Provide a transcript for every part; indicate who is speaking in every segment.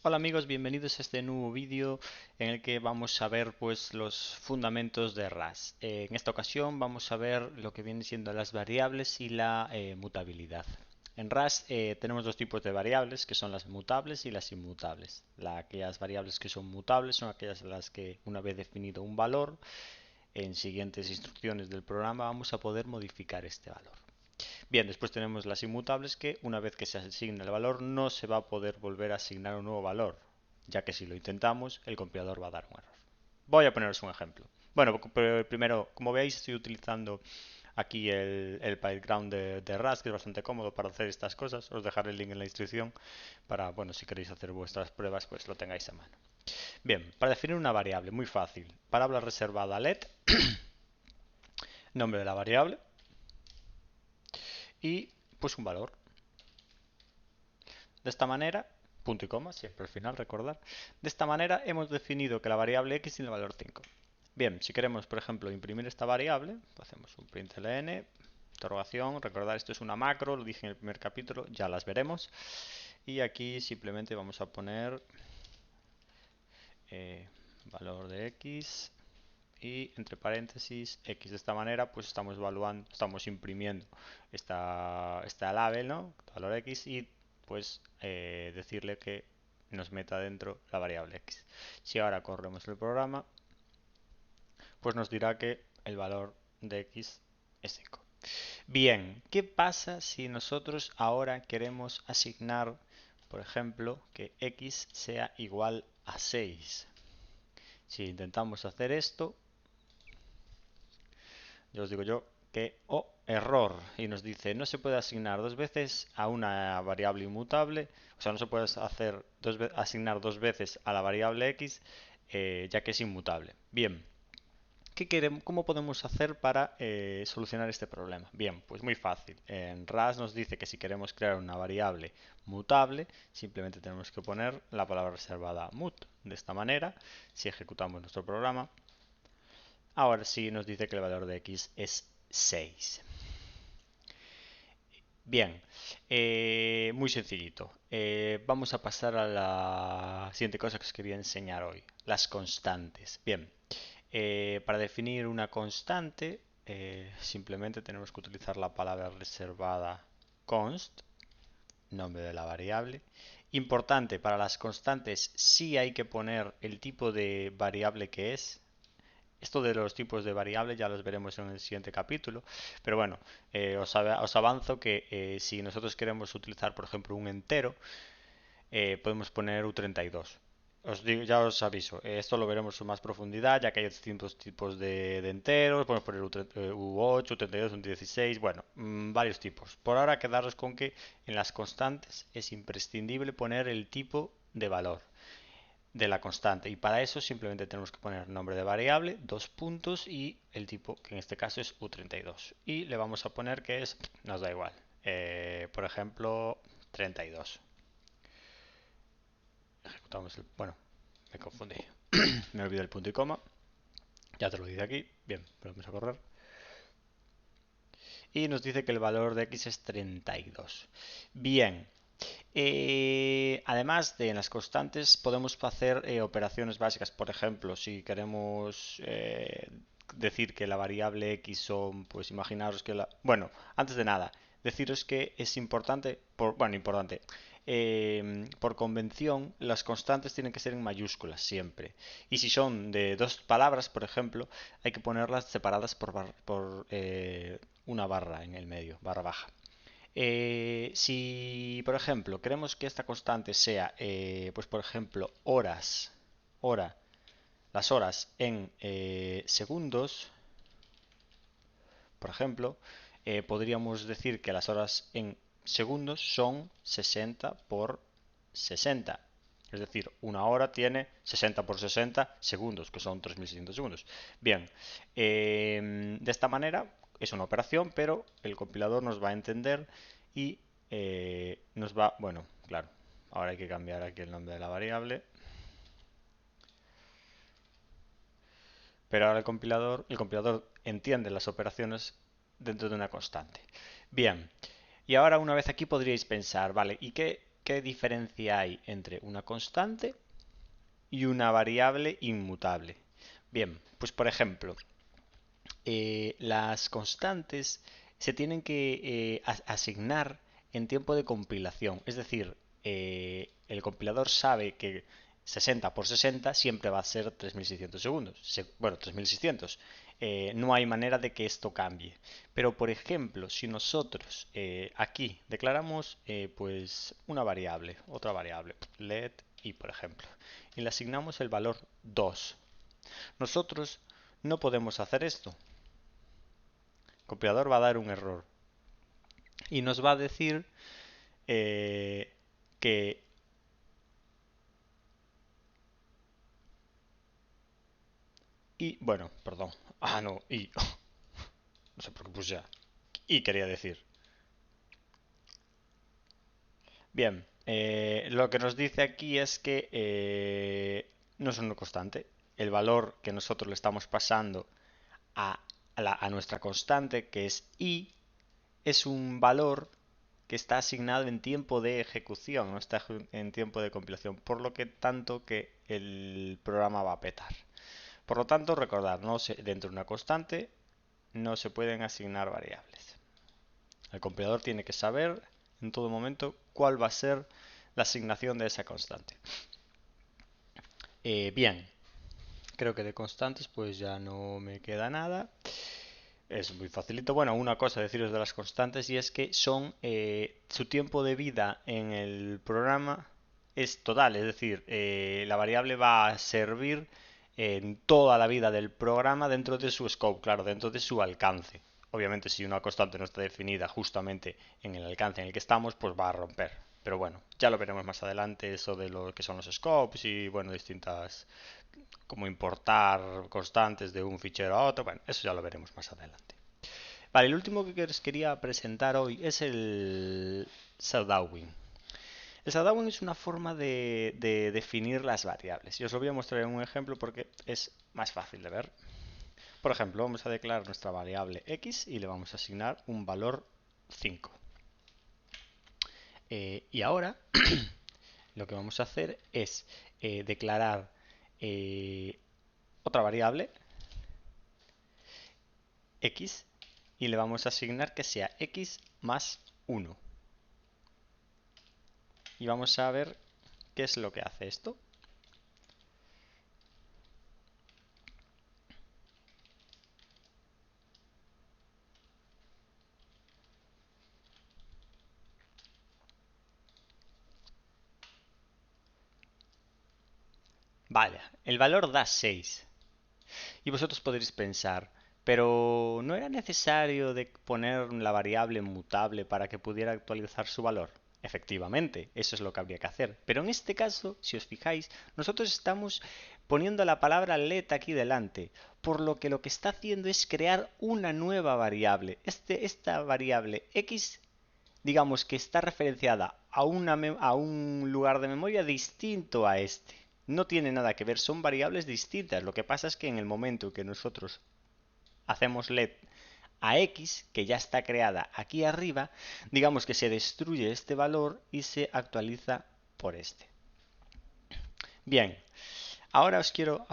Speaker 1: Hola amigos, bienvenidos a este nuevo vídeo en el que vamos a ver pues los fundamentos de RAS. En esta ocasión vamos a ver lo que vienen siendo las variables y la mutabilidad. En RAS tenemos dos tipos de variables que son las mutables y las inmutables. Aquellas variables que son mutables son aquellas en las que una vez definido un valor, en siguientes instrucciones del programa vamos a poder modificar este valor. Bien, después tenemos las inmutables que una vez que se asigna el valor no se va a poder volver a asignar un nuevo valor, ya que si lo intentamos el compilador va a dar un error. Voy a poneros un ejemplo. Bueno, pero primero, como veis, estoy utilizando aquí el background de Rust, que es bastante cómodo para hacer estas cosas. Os dejaré el link en la instrucción para, bueno, si queréis hacer vuestras pruebas, pues lo tengáis a mano. Bien, para definir una variable, muy fácil. Palabra reservada let, nombre de la variable y pues un valor. De esta manera, punto y coma, siempre al final, recordar. De esta manera hemos definido que la variable x tiene el valor 5. Bien, si queremos, por ejemplo, imprimir esta variable, hacemos un println, interrogación, recordar esto es una macro, lo dije en el primer capítulo, ya las veremos. Y aquí simplemente vamos a poner valor de x y entre paréntesis x. De esta manera pues estamos evaluando, estamos imprimiendo esta label, ¿no? Valor x y pues decirle que nos meta dentro la variable x. Si ahora corremos el programa, pues nos dirá que el valor de x es 5. Bien, ¿qué pasa si nosotros ahora queremos asignar, por ejemplo, que x sea igual a 6? Si intentamos hacer esto, ya os digo yo que, error, y nos dice no se puede asignar dos veces a una variable inmutable, o sea, no se puede hacer asignar dos veces a la variable x, ya que es inmutable. Bien, ¿cómo podemos hacer para solucionar este problema? Bien, pues muy fácil. En RAS nos dice que si queremos crear una variable mutable, simplemente tenemos que poner la palabra reservada mut. De esta manera, si ejecutamos nuestro programa, ahora sí nos dice que el valor de x es 6. Bien, muy sencillito. Vamos a pasar a la siguiente cosa que os quería enseñar hoy, las constantes. Bien, para definir una constante, simplemente tenemos que utilizar la palabra reservada const, nombre de la variable. Importante, para las constantes sí hay que poner el tipo de variable que es. Esto de los tipos de variables ya los veremos en el siguiente capítulo, pero bueno, os avanzo que si nosotros queremos utilizar, por ejemplo, un entero, podemos poner U32. Ya os aviso, esto lo veremos en más profundidad, ya que hay distintos tipos de enteros, podemos poner U8, U32, U16, bueno, varios tipos. Por ahora quedaros con que en las constantes es imprescindible poner el tipo de valor de la constante y para eso simplemente tenemos que poner nombre de variable, dos puntos y el tipo que en este caso es U32 y le vamos a poner que es, nos da igual, por ejemplo 32. Ejecutamos bueno, me confundí, me olvidé el punto y coma, ya te lo dice aquí, bien, vamos a correr y nos dice que el valor de x es 32. Bien, además de en las constantes podemos hacer operaciones básicas. Por ejemplo, si queremos decir que la variable x son, pues imaginaros que Bueno, antes de nada, deciros que es importante, por convención, las constantes tienen que ser en mayúsculas siempre. Y si son de dos palabras, por ejemplo, hay que ponerlas separadas por una barra en el medio, barra baja. Si, por ejemplo, queremos que esta constante sea, pues por ejemplo, hora, las horas en segundos, por ejemplo, podríamos decir que las horas en segundos son 60 por 60. Es decir, una hora tiene 60 por 60 segundos, que son 3600 segundos. Bien, de esta manera es una operación, pero el compilador nos va a entender y nos va, bueno, claro, ahora hay que cambiar aquí el nombre de la variable, pero ahora el compilador entiende las operaciones dentro de una constante. Bien, y ahora una vez aquí podríais pensar, vale, ¿y qué? ¿qué diferencia hay entre una constante y una variable inmutable? Bien, pues por ejemplo, las constantes se tienen que asignar en tiempo de compilación. Es decir, el compilador sabe que 60 por 60 siempre va a ser 3600 segundos. Bueno, 3600. No hay manera de que esto cambie. Pero, por ejemplo, si nosotros aquí declaramos pues una variable, otra variable, let y por ejemplo, y le asignamos el valor 2, nosotros no podemos hacer esto. El compilador va a dar un error y nos va a decir que bueno, perdón. No, no sé por qué puse y quería decir. Bien, lo que nos dice aquí es que no es una constante. El valor que nosotros le estamos pasando a nuestra constante, que es i, es un valor que está asignado en tiempo de ejecución, no está en tiempo de compilación, por lo que tanto que el programa va a petar. Por lo tanto, recordar, dentro de una constante no se pueden asignar variables. El compilador tiene que saber en todo momento cuál va a ser la asignación de esa constante. Bien, creo que de constantes pues ya no me queda nada. Es muy facilito. Bueno, una cosa deciros de las constantes y es que son su tiempo de vida en el programa es total, es decir, la variable va a servir en toda la vida del programa dentro de su scope, claro, dentro de su alcance. Obviamente, si una constante no está definida justamente en el alcance en el que estamos, pues va a romper. Pero bueno, ya lo veremos más adelante, eso de lo que son los scopes y bueno, distintas, como importar constantes de un fichero a otro. Bueno, eso ya lo veremos más adelante. Vale, el último que os quería presentar hoy es el Shadowing. El shadowing es una forma de definir las variables. Y os lo voy a mostrar en un ejemplo porque es más fácil de ver. Por ejemplo, vamos a declarar nuestra variable x y le vamos a asignar un valor 5. Y ahora lo que vamos a hacer es declarar otra variable x y le vamos a asignar que sea x más 1. Y vamos a ver qué es lo que hace esto. Vale, el valor da 6. Y vosotros podréis pensar, pero ¿no era necesario de poner la variable mutable para que pudiera actualizar su valor? Efectivamente, eso es lo que habría que hacer. Pero en este caso, si os fijáis, nosotros estamos poniendo la palabra let aquí delante, por lo que está haciendo es crear una nueva variable. Esta variable x, digamos que está referenciada a un lugar de memoria distinto a este. No tiene nada que ver, son variables distintas. Lo que pasa es que en el momento que nosotros hacemos let a x, que ya está creada aquí arriba, digamos que se destruye este valor y se actualiza por este. Bien, ahora os quiero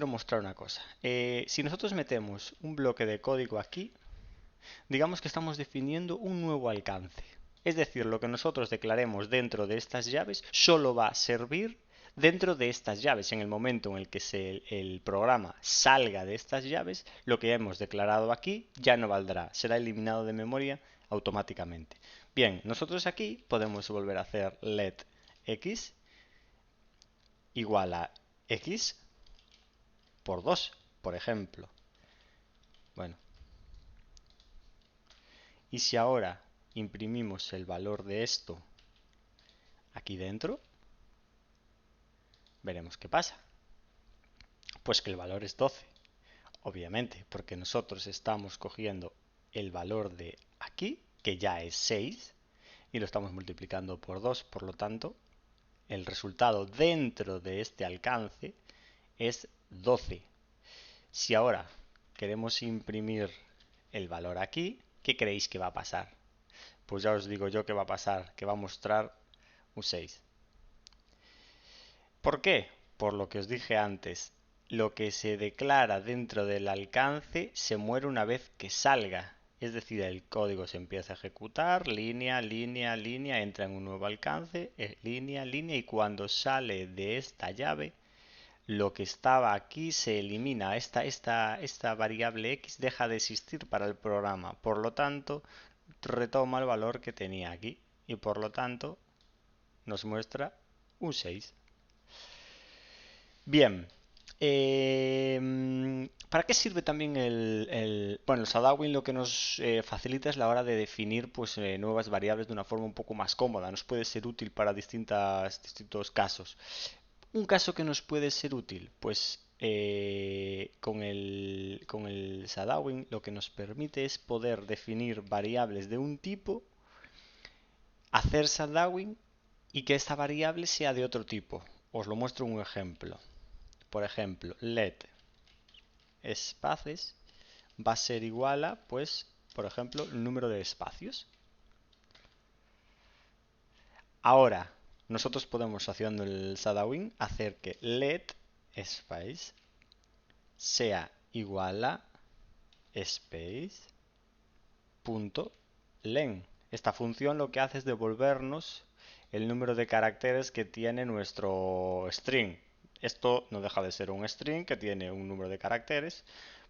Speaker 1: mostrar una cosa. Si nosotros metemos un bloque de código aquí, digamos que estamos definiendo un nuevo alcance. Es decir, lo que nosotros declaremos dentro de estas llaves solo va a servir dentro de estas llaves. En el momento en el que el programa salga de estas llaves, lo que hemos declarado aquí ya no valdrá, será eliminado de memoria automáticamente. Bien, nosotros aquí podemos volver a hacer let x igual a x por 2, por ejemplo. Bueno, y si ahora imprimimos el valor de esto aquí dentro, veremos qué pasa. Pues que el valor es 12, obviamente, porque nosotros estamos cogiendo el valor de aquí, que ya es 6, y lo estamos multiplicando por 2, por lo tanto, el resultado dentro de este alcance es 12. Si ahora queremos imprimir el valor aquí, ¿qué creéis que va a pasar? Pues ya os digo yo que va a pasar, que va a mostrar un 6. ¿Por qué? Por lo que os dije antes, lo que se declara dentro del alcance se muere una vez que salga. Es decir, el código se empieza a ejecutar, línea, línea, línea, entra en un nuevo alcance, línea, línea, y cuando sale de esta llave, lo que estaba aquí se elimina. Esta variable x deja de existir para el programa. Por lo tanto, retoma el valor que tenía aquí. Y por lo tanto, nos muestra un 6. Bien. ¿Para qué sirve también bueno, el shadowing? Lo que nos facilita es la hora de definir pues, nuevas variables de una forma un poco más cómoda. Nos puede ser útil para distintos casos. Un caso que nos puede ser útil, pues con el shadowing lo que nos permite es poder definir variables de un tipo, hacer shadowing y que esta variable sea de otro tipo. Os lo muestro en un ejemplo. Por ejemplo, let espaces va a ser igual a, pues, por ejemplo, el número de espacios. Ahora, nosotros podemos, haciendo el shadowing, hacer que let space sea igual a space.len. Esta función lo que hace es devolvernos el número de caracteres que tiene nuestro string. Esto no deja de ser un string que tiene un número de caracteres,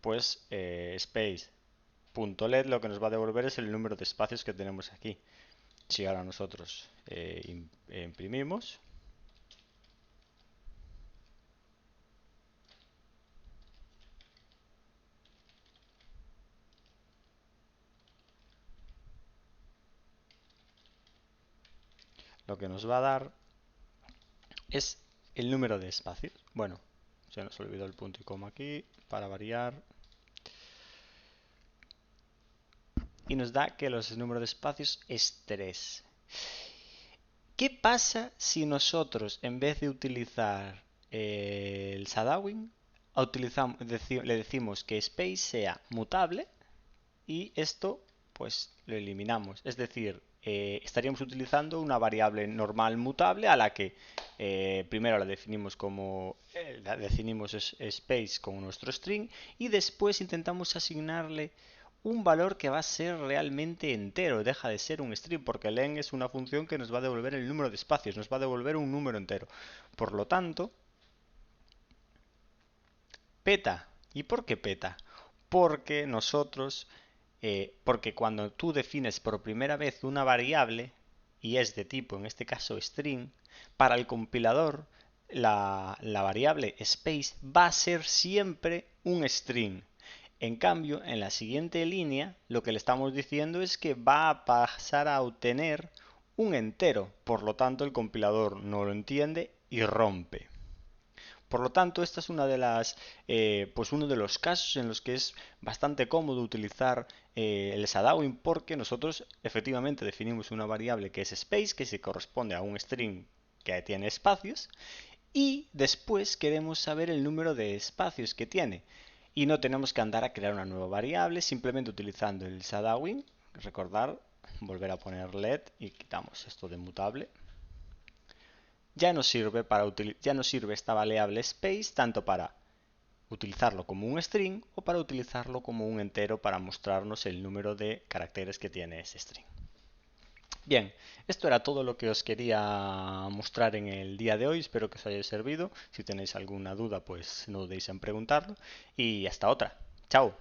Speaker 1: pues space.let lo que nos va a devolver es el número de espacios que tenemos aquí. Si ahora nosotros imprimimos, lo que nos va a dar es el número de espacios. Bueno, se nos olvidó el punto y coma aquí para variar. Y nos da que los números de espacios es 3. ¿Qué pasa si nosotros, en vez de utilizar el shadowing, le decimos que space sea mutable y esto pues lo eliminamos? Es decir, estaríamos utilizando una variable normal mutable a la que primero la definimos como space con nuestro string y después intentamos asignarle un valor que va a ser realmente entero, deja de ser un string, porque len es una función que nos va a devolver el número de espacios, nos va a devolver un número entero. Por lo tanto, peta. ¿Y por qué peta? Porque porque cuando tú defines por primera vez una variable, y es de tipo, en este caso, string, para el compilador, la variable space va a ser siempre un string. En cambio, en la siguiente línea, lo que le estamos diciendo es que va a pasar a obtener un entero. Por lo tanto, el compilador no lo entiende y rompe. Por lo tanto, esta es pues uno de los casos en los que es bastante cómodo utilizar el shadowing, porque nosotros efectivamente definimos una variable que es space, que se corresponde a un string que tiene espacios, y después queremos saber el número de espacios que tiene. Y no tenemos que andar a crear una nueva variable, simplemente utilizando el shadowing. Recordar, volver a poner let y quitamos esto de mutable. Ya nos sirve esta variable space tanto para utilizarlo como un string o para utilizarlo como un entero para mostrarnos el número de caracteres que tiene ese string. Bien, esto era todo lo que os quería mostrar en el día de hoy. Espero que os haya servido. Si tenéis alguna duda, pues no dudéis en preguntarlo. Y hasta otra. Chao.